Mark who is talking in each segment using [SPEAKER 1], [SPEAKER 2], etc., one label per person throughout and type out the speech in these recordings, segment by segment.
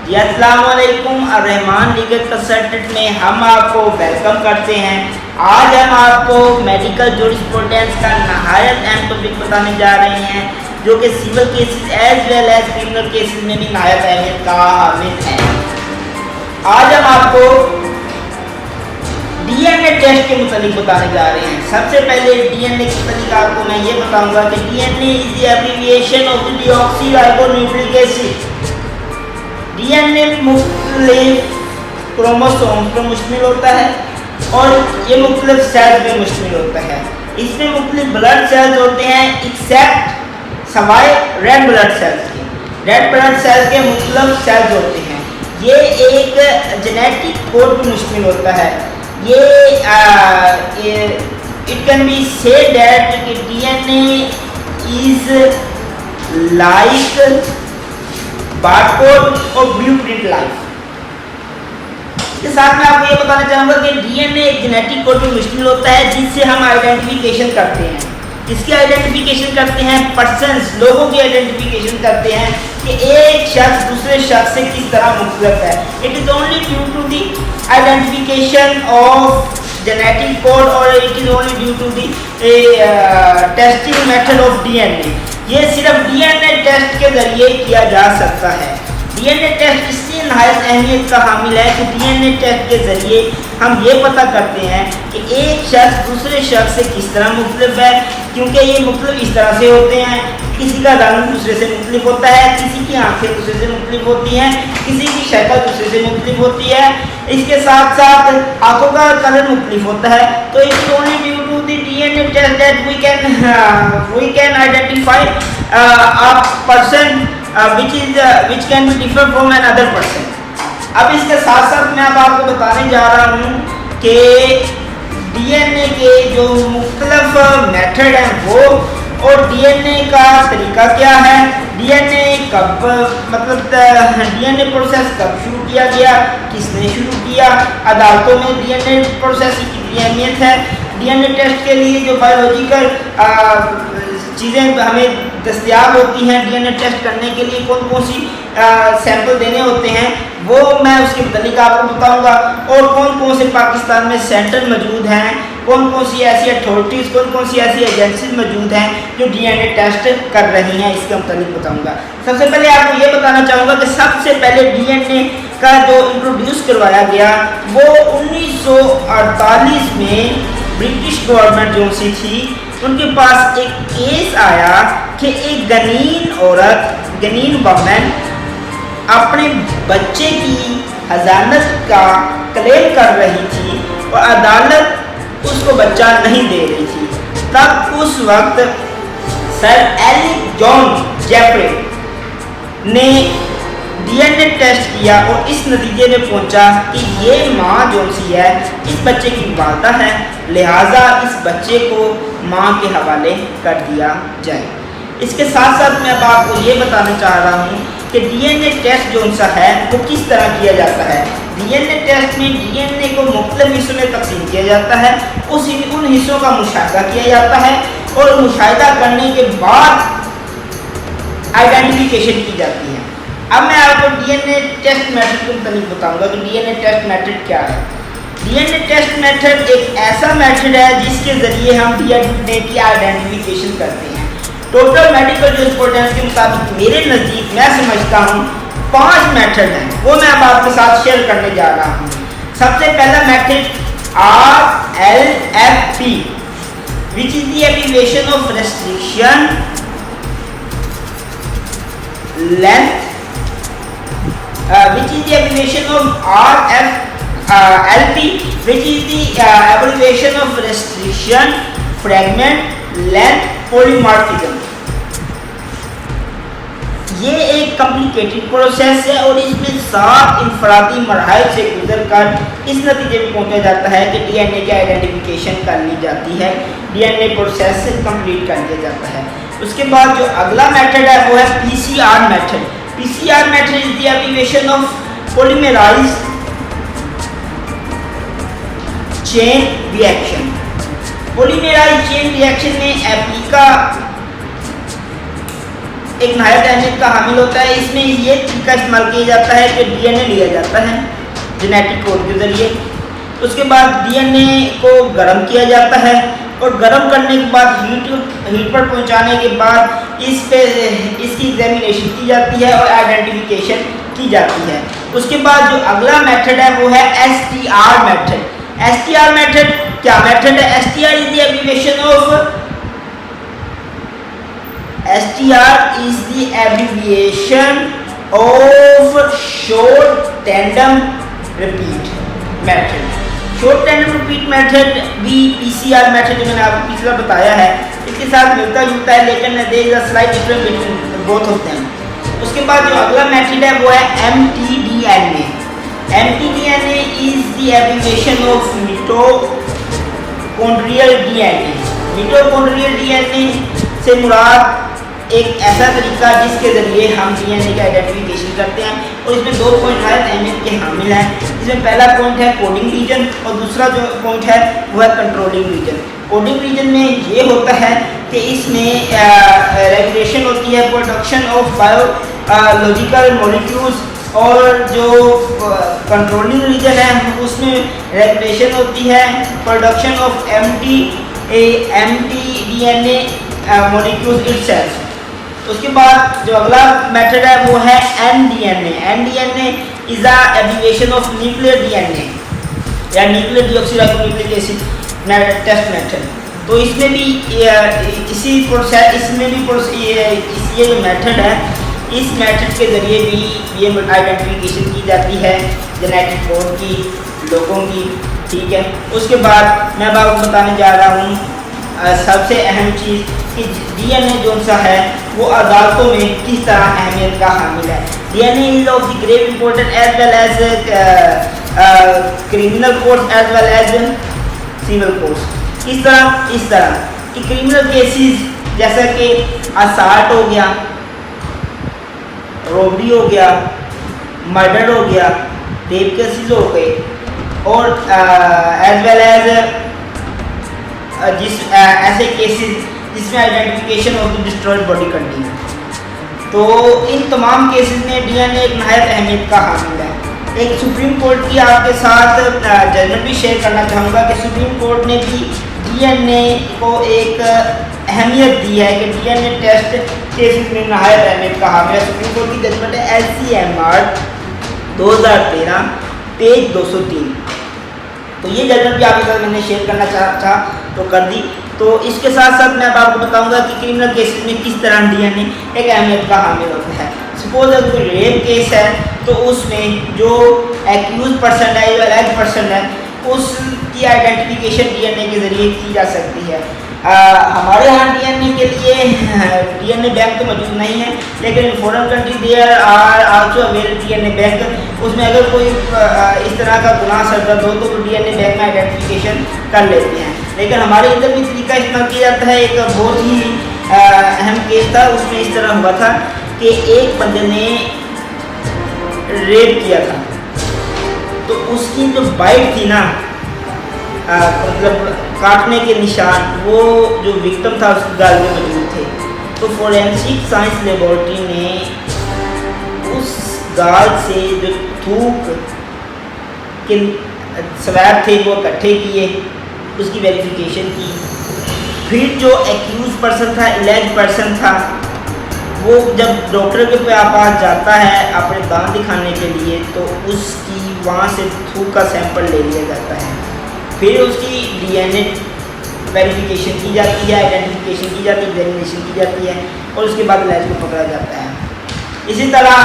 [SPEAKER 1] जी अस्सलाम वालेकुम। Rahman legal consultant में हम आपको वेलकम करते हैं। आज हम आपको मेडिकल जूरिस्प्रूडेंस का नहायत अहम टॉपिक बताने जा रहे हैं, जो कि civil cases as well as criminal cases में भी नहायत अहमियत का हामिल है। आज हम आपको डीएनए टेस्ट के मुतालिक बताने जा रहे हैं। सबसे पहले डीएनए के मुतालिक आपको मैं ये बताऊंगा कि DNA is the abbreviation of the deoxyribonucleic acid. DNA मुख्तलिफ क्रोमोसोम पर मुश्तमिल होता है और ये मुख्तलिफ सेल्स में मुश्तमिल होता है। इसमें मुख्तलिफ ब्लड सेल्स होते हैं एक्सेप्ट सवाए रेड ब्लड सेल्स के। रेड ब्लड सेल्स के मुख्तलिफ सेल्स होते हैं। ये एक जेनेटिक कोड पर मुश्तमिल होता है। ये it can be said that DNA is like barcode और ब्लूप्रिंट लाइफ। इसके साथ में आपको ये बताना चाहूँगा कि डीएनए एक जेनेटिक कोड पर मुश्तमिल होता है, जिससे हम आइडेंटिफिकेशन करते हैं। इसकी आइडेंटिफिकेशन करते हैं पर्सन्स, लोगों की आइडेंटिफिकेशन करते हैं कि एक शख्स दूसरे शख्स से किस तरह मुख्तलिफ है। It is only due to the identification of genetic code और it is only due to the testing method of DNA. ये सिर्फ डीएनए टेस्ट के जरिए किया जा सकता है। डीएनए टेस्ट इसलिए नहायत अहमियत का हामिल है कि डीएनए टेस्ट के जरिए हम ये पता करते हैं कि एक शख्स दूसरे शख्स से किस तरह मुख्तलिफ है, क्योंकि ये मुख्तलिफ इस तरह से होते हैं। किसी का रंग दूसरे से मुख्तलिफ होता है, किसी की आंखें दूसरे से मुख्तलिफ होती हैं, किसी की शक्ल दूसरे से मुख्तलिफ होती है। इसके साथ साथ आंखों का कलर मुख्तलिफ होता है। तो it's only due to the DNA test that we can identify a person which can be different from another person। अब इसके साथ साथ मैं अब आपको बताने जा रहा हूँ कि डीएनए के जो मुख्तलिफ मेथड हैं वो, और डीएनए का तरीका क्या है, डीएनए कब डीएनए प्रोसेस कब शुरू किया गया, किसने शुरू किया, अदालतों में डीएनए प्रोसेस की कितनी अहमियत है, डीएनए टेस्ट के लिए जो बायोलॉजिकल चीज़ें हमें दस्तयाब होती हैं डीएनए टेस्ट करने के लिए, कौन कौन सी सैंपल देने होते हैं, वो मैं उसके मुतालिक आपको बताऊंगा। और कौन कौन से पाकिस्तान में सेंटर मौजूद हैं, कौन कौन सी ऐसी अथॉरिटीज़, कौन कौन सी ऐसी एजेंसीज मौजूद हैं जो डीएनए टेस्ट कर रही हैं, इसके मुतालिक बताऊंगा। सबसे पहले आपको ये बताना चाहूँगा कि सबसे पहले डीएनए का जो इंट्रोड्यूस करवाया गया वो 1948 में ब्रिटिश गवर्नमेंट जो सी थी, उनके पास एक केस आया कि एक गनीन वुमन अपने बच्चे की हज़ानत का क्लेम कर रही थी और अदालत उसको बच्चा नहीं दे रही थी। तब उस वक्त सर एलिक जॉन जेफरे ने डीएनए टेस्ट किया और इस नतीजे में पहुंचा कि ये माँ जो सी है इस बच्चे की वालदा है, लिहाजा इस बच्चे को माँ के हवाले कर दिया जाए। इसके साथ साथ मैं अब आपको ये बताना चाह रहा हूँ कि डीएनए टेस्ट जो सा है वो किस तरह किया जाता है। डीएनए टेस्ट में डीएनए को मुख्तलिफ हिस्सों में तकसीम किया जाता है, उन हिस्सों का मुशाहिदा किया जाता है और मुशाहिदा करने के बाद आइडेंटिफिकेशन की जाती है। अब मैं आपको डीएनए टेस्ट मेथड के मुताबिक बताऊंगा कि डीएनए टेस्ट मेथड क्या है। डीएनए टेस्ट मेथड एक ऐसा मेथड है जिसके ज़रिए हम डीएनए की आइडेंटिफिकेशन करते हैं। टोटल मेडिकल जूरिस्प्रूडेंस के मुताबिक मेरे नज़दीक मैं समझता हूँ 5 मेथड हैं, वो मैं अब आपके साथ शेयर करने जा रहा हूँ। सबसे पहला method RLFP which is the abbreviation of restriction length which is the abbreviation of RFLP, which is the abbreviation of restriction, fragment, length, polymorphism। ये एक कॉम्प्लिकेटेड प्रोसेस है और इसमें 7 इनफरादी मरहल से गुजरकर इस नतीजे में पहुंचा जाता है कि डीएनए की आइडेंटिफिकेशन कर ली जाती है, डीएनए प्रोसेस कंप्लीट कर लिया जाता है। उसके बाद जो अगला मेथड है वो है PCR method. PCR method is the abbreviation of polymerized chain reaction। polymerized chain reaction में एप्लिका एक नहायत अहमियत का हामिल होता है। इसमें ये तरीका इस्तेमाल किया जाता है कि डीएनए लिया जाता है जेनेटिक कोड के ज़रिए। उसके बाद डीएनए को गर्म किया जाता है और गर्म करने के बाद हीट पर पहुंचाने के बाद इसकी एग्जामिनेशन की जाती है और आइडेंटिफिकेशन की जाती है। उसके बाद जो अगला मेथड है वो है एसटीआर मेथड। एसटीआर मेथड क्या मेथड है? STR is the abbreviation of short tandem repeat method. Short tandem repeat method भी पीसीआर मेथड जो मैंने आपको पिछला बताया है इसके साथ मिलता जुलता है, लेकिन there is a slight difference between both of them. उसके बाद जो अगला मेथड है वो है mtDNA. MtDNA is the abbreviation of mitochondrial DNA. Mitochondrial DNA से मुराद एक ऐसा तरीका जिसके ज़रिए हम डीएनए का आइडेंटिफिकेशन करते हैं, और इसमें दो पॉइंट नहायत अहमियत के हामिल हैं। इसमें पहला पॉइंट है कोडिंग रीजन और दूसरा जो पॉइंट है वो है कंट्रोलिंग रीजन। कोडिंग रीजन में ये होता है कि इसमें रेगुलेशन होती है प्रोडक्शन ऑफ बायोलॉजिकल मॉलिक्यूल्स, और जो कंट्रोलिंग रीजन है उसमें रेगुलेशन होती है production of mtDNA molecules itself. उसके बाद जो अगला मेथड है वो है nDNA. NDNA is a abbreviation of nuclear DNA या nuclear deoxyribonucleic acid test method. तो इसमें भी इसी प्रोसेस इसमें भी ये जो मेथड है इस मेथड के ज़रिए भी ये आइडेंटिफिकेशन की जाती है जेनेटिक कोड की, लोगों की, ठीक है। उसके बाद मैं आपको बताने जा रहा हूँ सबसे अहम चीज़ कि डीएनए जो सा है वो अदालतों में किस तरह अहमियत का हामिल है। DNA is of the great important as well as criminal courts as well as civil courts. इस तरह कि क्रिमिनल केसेस जैसा कि असाल्ट हो गया, रॉबरी हो गया, मर्डर हो गया, रेप केसेस हो गए, और एज वेल एज ऐसे केसेस जिसमें identification of the destroyed body continue. तो इन तमाम केसेस में डीएनए एक नहायत अहमियत का हामिल है। एक सुप्रीम कोर्ट की आपके साथ जजमेंट भी शेयर करना चाहूँगा कि सुप्रीम कोर्ट ने भी डीएनए को एक अहमियत दी है कि डीएनए टेस्ट केसेस में नहायत अहमियत का हामिल है। सुप्रीम कोर्ट की जजमेंट है LCMR 2013 पेज 203। तो ये जजमेंट भी आपके साथ मैंने शेयर करना चाहा तो कर दी। तो इसके साथ साथ मैं आपको बताऊंगा कि क्रिमिनल केसेस में किस तरह डीएनए एक अहमियत का हामिल होता है। सपोज अगर कोई रेप केस है तो उसमें जो एक्यूज पर्सन है, जो अलेज पर्सन है, उसकी आइडेंटिफिकेशन डीएनए के ज़रिए की जा सकती है। हमारे यहाँ डीएनए के लिए डीएनए बैंक तो मौजूद नहीं है, लेकिन foreign country there are also available DNA bank. उसमें अगर कोई इस तरह का गुनाह सरदर्द हो तो डीएनए बैंक में आइडेंटिफिकेशन कर लेते हैं। लेकिन हमारे इधर भी तरीका इस्तेमाल किया जाता है। एक बहुत ही अहम केस था, उसमें इस तरह हुआ था कि एक बंदे ने रेप किया था, तो उसकी जो बाइट थी ना, मतलब काटने के निशान, वो जो विक्टिम था उसकी गाल में मौजूद थे। तो फोरेंसिक साइंस लेबोरेटरी ने उस गाल से जो थूक के स्वैब थे वो इकट्ठे किए, उसकी वेरिफिकेशन की। फिर जो एक्यूज पर्सन था, एलेज पर्सन था, वो जब डॉक्टर के पास जाता है अपने दांत दिखाने के लिए तो उसकी वहाँ से थूक का सैंपल ले लिया जाता है। फिर उसकी डीएनए वेरिफिकेशन की जाती है, आइडेंटिफिकेशन की जाती है, एग्जामिनेशन की जाती है, और उसके बाद इलाज को पकड़ा जाता है। इसी तरह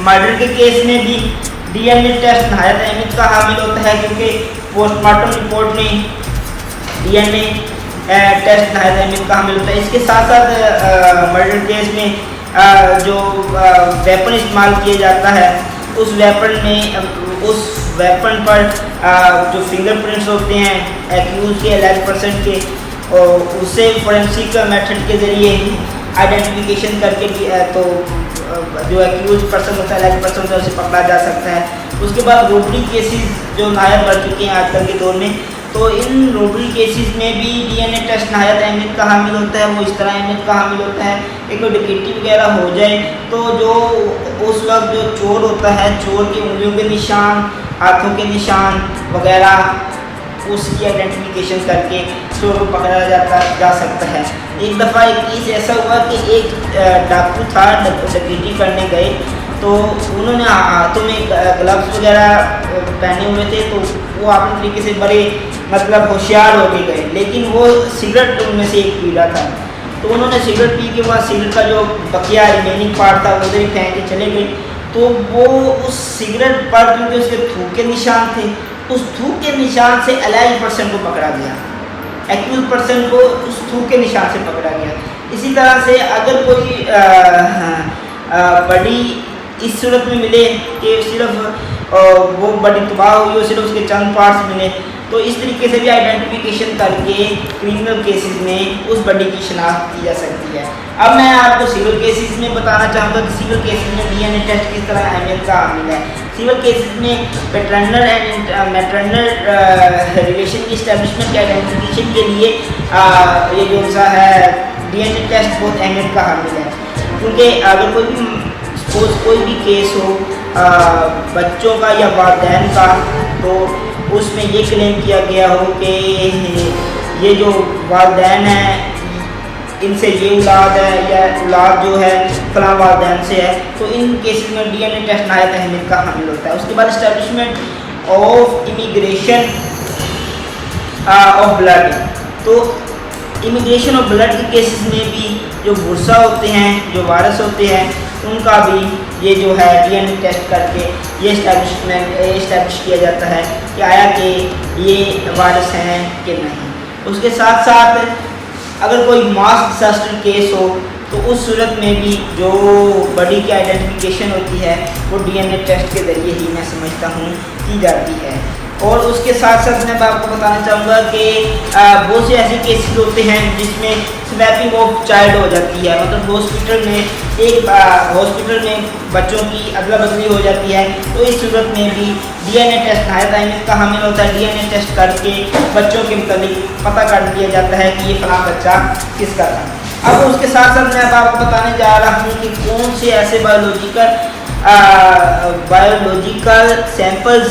[SPEAKER 1] मर्डर के केस में भी डीएनए टेस्ट नहायत अहमियत का हामिल होता है, क्योंकि पोस्टमार्टम रिपोर्ट में डीएनए टेस्ट नहायत अहमियत का हामिल होता है। इसके साथ साथ मर्डर केस में जो वेपन इस्तेमाल किया जाता है, उस वेपन पर जो फिंगरप्रिंट्स होते हैं एक्यूज के, एलेज पर्सन के, और उससे फोरेंसिक मेथड के ज़रिए आइडेंटिफिकेशन करके तो जो एक्यूज पर्सन होता है, एलेज पर्सन होता है, उसे पकड़ा जा सकता है। उसके बाद रोबरी केसेस जो नायब बढ़ चुके हैं आजकल के दौर में, तो इन रोबरी केसेस में भी डीएनए टेस्ट नहायत अहमियत का हामिल होता है। वो इस तरह अहमियत का हामिल होता है कि कोई डकैती वगैरह हो जाए तो जो उस वक्त जो चोर होता है, चोर की उंगलियों के निशान, हाथों के निशान वगैरह, उसकी आइडेंटिफिकेशन करके चोर को पकड़ा जा सकता है। एक दफ़ा एक केस ऐसा हुआ कि एक डाकू था, डकैती करने गए तो उन्होंने हाथों में ग्लव्स वगैरह पहने हुए थे, तो वो अपने तरीके से बड़े मतलब होशियार हो के गए, लेकिन वो सिगरेट उनमें से एक पी रहा था। तो उन्होंने सिगरेट पी के वहाँ सिगरेट का जो बकिया रिमेनिंग पार्ट था उधर ही फेंक के चले गए। तो वो उस सिगरेट पर क्योंकि उसके थूक के निशान थे, उस थूक के निशान से अलाइज पर्सन को पकड़ा गया, एक्यूज पर्सन को उस थूक के निशान से पकड़ा गया। इसी तरह से अगर कोई बड़ी इस सूरत में मिले कि सिर्फ वो बड़ी तबाह हुई हो, सिर्फ उसके चंद पार्ट्स मिले, तो इस तरीके से भी आइडेंटिफिकेशन करके क्रिमिनल केसेस में उस बड़ी की शनाख्त की जा सकती है। अब मैं आपको सिविल केसेस में बताना चाहूँगा कि सिविल केसेस में डीएनए टेस्ट किस तरह अहमियत का हामिल है। सिविल केसेस में पैटर्नल एंड मैटरनल रिलेशन की इस्टेब्लिशमेंट के आइडेंटिफिकेशन के लिए ये जो सा है डीएनए टेस्ट बहुत अहमियत का हामिल है, क्योंकि अगर कोई भी केस हो बच्चों का या वालिदैन का, तो उसमें ये क्लेम किया गया हो कि ये जो वालिदैन हैं इनसे ये औलाद है या औलाद जो है फलां वालिदैन से है, तो इन केसेस में डीएनए टेस्ट नहायत अहमियत का हामिल होता है। उसके बाद establishment of immigration of blood, तो इमिग्रेशन ऑफ ब्लड के केसेस में भी जो वर्सा होते हैं, जो वारिस होते हैं, उनका भी ये जो है डीएनए टेस्ट करके ये इस्टेब्लिश किया जाता है कि आया कि ये वारिस हैं कि नहीं। उसके साथ साथ अगर कोई मास डिजास्टर केस हो तो उस सूरत में भी जो बॉडी की आइडेंटिफिकेशन होती है वो डीएनए टेस्ट के ज़रिए ही मैं समझता हूँ की जाती है। और उसके साथ साथ मैं आपको बताना चाहूँगा कि बहुत से ऐसे केसेस होते हैं जिसमें स्वैपिंग ऑफ चाइल्ड हो जाती है, मतलब हॉस्पिटल में बच्चों की अदला बदली हो जाती है, तो इस सूरत में भी डीएनए टेस्ट नहायत अहमियत का हामिल होता है। डीएनए टेस्ट करके बच्चों के मुताबिक पता कर दिया जाता है कि ये फलां बच्चा किसका था। अब उसके साथ साथ मैं अब आपको बताने जा रहा हूँ कि कौन से ऐसे बायोलॉजिकल सैंपल्स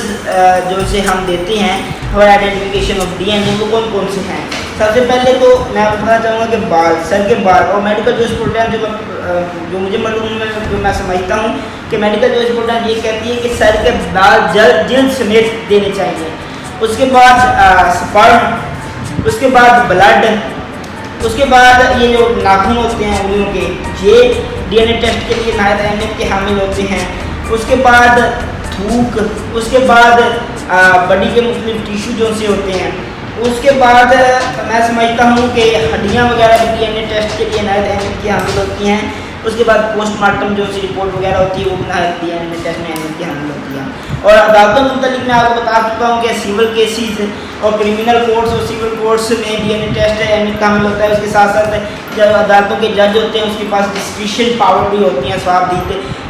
[SPEAKER 1] जो से हम देते हैं फॉर आइडेंटिफिकेशन ऑफ डीएनए, वो कौन कौन से हैं। सबसे पहले तो मैं बताना चाहूँगा कि बाल, सर के बाल, और मेडिकल जूरिस्प्रूडेंस जो मुझे मालूम है, जो मैं समझता हूँ कि मेडिकल जूरिस्प्रूडेंस ये कहती है कि सर के बाल जल्द समेत देने चाहिए। उसके बाद स्पर्म, उसके बाद ब्लड, उसके बाद ये जो नाखून होते हैं उंगलियों के, ये डीएनए टेस्ट के लिए नहायत अहमियत के हामिल होते हैं। उसके बाद थूक, उसके बाद बॉडी के मुख्तलिफ टिश्यू जो से होते हैं। उसके बाद मैं समझता हूँ कि हड्डियाँ वगैरह भी डीएनए टेस्ट के लिए नहायत अहमियत की हामिल होती हैं। उसके बाद पोस्टमार्टम जो सी रिपोर्ट वगैरह होती है वो नहायत डीएनए टेस्ट में अहमियत की हामिल होती है। और अदालतों के मुतालिक मैं आपको बता चुका हूँ कि सिविल केसेस और क्रिमिनल कोर्ट्स और सिविल कोर्ट्स में डीएनए टेस्ट अहमियत का हामिल होता है। उसके साथ साथ जब अदालतों के जज होते हैं उसके पास डिस्क्रिशन पावर भी होती हैं, स्वाबदीद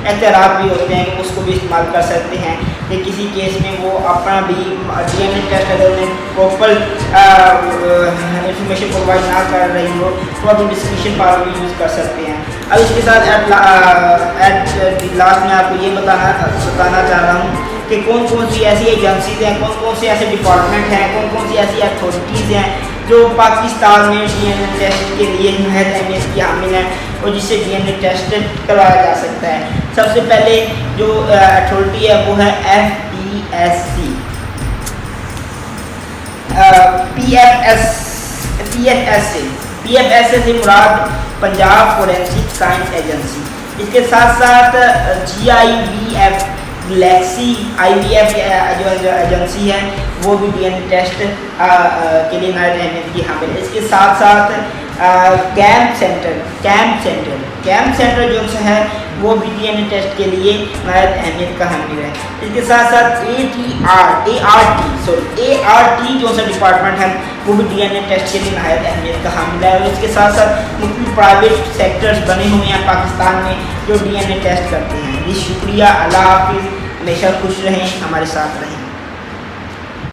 [SPEAKER 1] एख्तियारात भी होते हैं कि उसको भी इस्तेमाल कर सकते हैं कि किसी केस में वो अपना भी डीएनए टेस्ट अगर उन्हें प्रॉपर इंफॉर्मेशन प्रोवाइड ना कर रही हो तो अपनी डिस्क्रिशन पावर भी यूज़ कर सकते हैं। अब इसके साथ एट लास्ट में आपको ये बताना चाह रहा हूँ कि कौन कौन सी ऐसी एजेंसीज हैं, कौन कौन से ऐसे डिपार्टमेंट हैं, कौन कौन सी ऐसी अथॉरिटीज़ हैं जो पाकिस्तान में डीएनए टेस्ट के लिए नहायत अहमियत की हामिल हैं और जिससे डीएनए टेस्ट करवाया जा सकता है। सबसे पहले जो अथॉरिटी है वो है FESC, PFS से मुराद पंजाब फोरेंसिक साइंस एजेंसी। इसके साथ साथ GIVF गैलेक्सी IVF जो एजेंसी है वो भी डीएनए टेस्ट के लिए नहायत अहमियत की हामिल है। इसके साथ साथ कैंप सेंटर जो है वो भी डीएनए टेस्ट के लिए नहायत अहमियत का हामिल है। इसके साथ साथ ART जो सा डिपार्टमेंट है वो भी डीएनए टेस्ट के लिए नहायत अहमियत का हामिल है। और इसके साथ साथ मुख्तलिफ प्राइवेट सेक्टर्स बने हुए हैं पाकिस्तान में जो डीएनए टेस्ट करते हैं। जी शुक्रिया, अल्लाह हाफिज़, हमेशा खुश रहें, हमारे साथ रहें।